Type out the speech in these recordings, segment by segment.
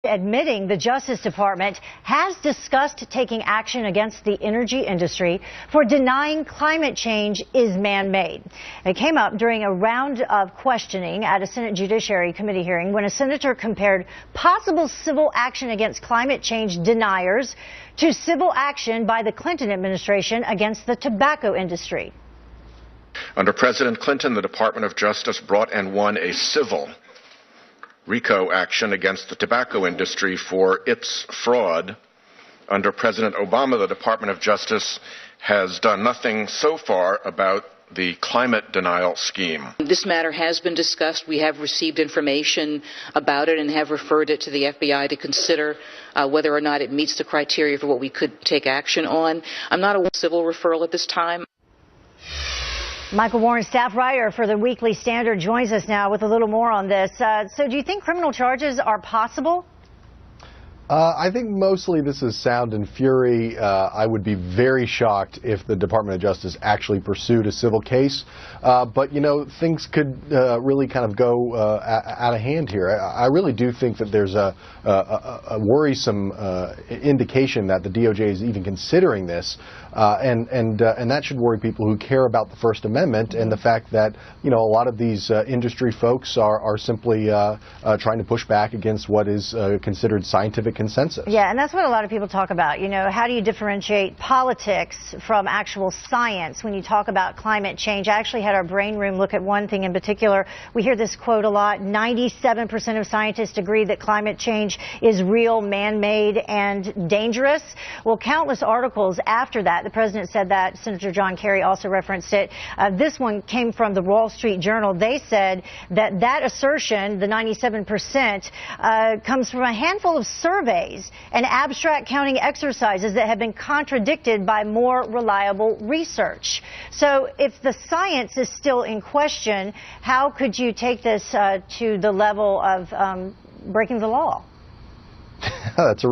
Admitting the Justice Department has discussed taking action against the energy industry for denying climate change is man-made. It came up during a round of questioning at a Senate Judiciary Committee hearing when a senator compared possible civil action against climate change deniers to civil action by the Clinton administration against the tobacco industry. Under President Clinton, the Department of Justice brought and won a civil RICO action against the tobacco industry for its fraud. Under President Obama, the Department of Justice has done nothing so far about the climate denial scheme. This matter has been discussed. We have received information about it and have referred it to the FBI to consider whether or not it meets the criteria for what we could take action on. I'm not a civil referral at this time. Michael Warren, staff writer for the Weekly Standard, joins us now with a little more on this. So do you think criminal charges are possible? I think mostly this is sound and fury. I would be very shocked if the Department of Justice actually pursued a civil case. But, you know, things could really kind of go out of hand here. I really do think that there's a worrisome indication that the DOJ is even considering this. And that should worry people who care about the First Amendment and the fact that, you know, a lot of these industry folks are simply trying to push back against what is considered scientific consensus. Yeah, and that's what a lot of people talk about. You know, how do you differentiate politics from actual science when you talk about climate change? I actually had our brain room look at one thing in particular. We hear this quote a lot. 97% of scientists agree that climate change is real, man-made, and dangerous. Well, countless articles after that, the president said that. Senator John Kerry also referenced it. This one came from the Wall Street Journal. They said that that assertion, the 97%, comes from a handful of surveys and abstract counting exercises that have been contradicted by more reliable research. So if the science is still in question, how could you take this to the level of breaking the law? It's a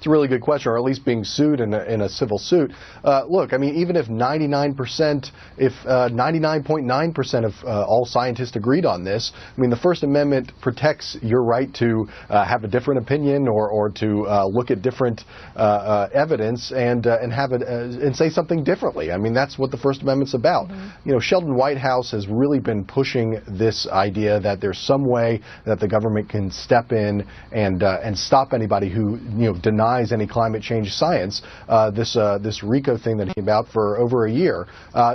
really good question, or at least being sued in a civil suit. Look, I mean, even if 99.9% of all scientists agreed on this, I mean, the First Amendment protects your right to have a different opinion or to look at different evidence and have it and say something differently. I mean, that's what the First Amendment's about. You know, Sheldon Whitehouse has really been pushing this idea that there's some way that the government can step in and stop anybody who, you know, denies any climate change science. This RICO thing that came about for over a year.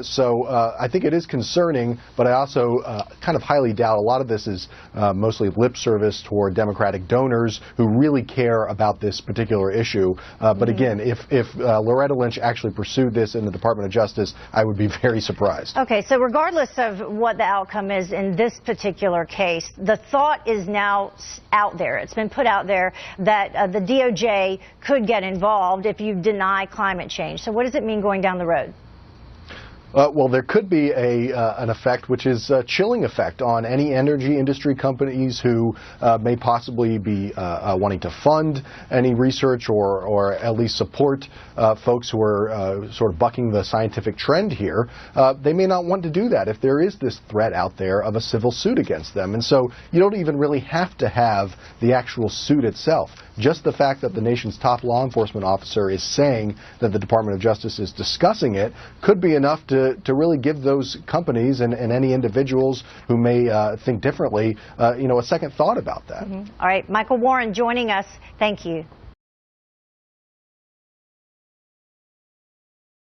So I think it is concerning, but I also kind of highly doubt a lot of this is mostly lip service toward Democratic donors who really care about this particular issue. But again, if Loretta Lynch actually pursued this in the Department of Justice, I would be very surprised. Okay, so regardless of what the outcome is in this particular case, the thought is now out there. It's been put out there that the DOJ could get involved if you deny climate change. So what does it mean going down the road? Well, there could be an effect, which is a chilling effect on any energy industry companies who may possibly be wanting to fund any research or at least support folks who are sort of bucking the scientific trend here. They may not want to do that if there is this threat out there of a civil suit against them. And so you don't even really have to have the actual suit itself. Just the fact that the nation's top law enforcement officer is saying that the Department of Justice is discussing it could be enough to really give those companies and any individuals who may think differently, you know, a second thought about that. All right, Michael Warren joining us. Thank you.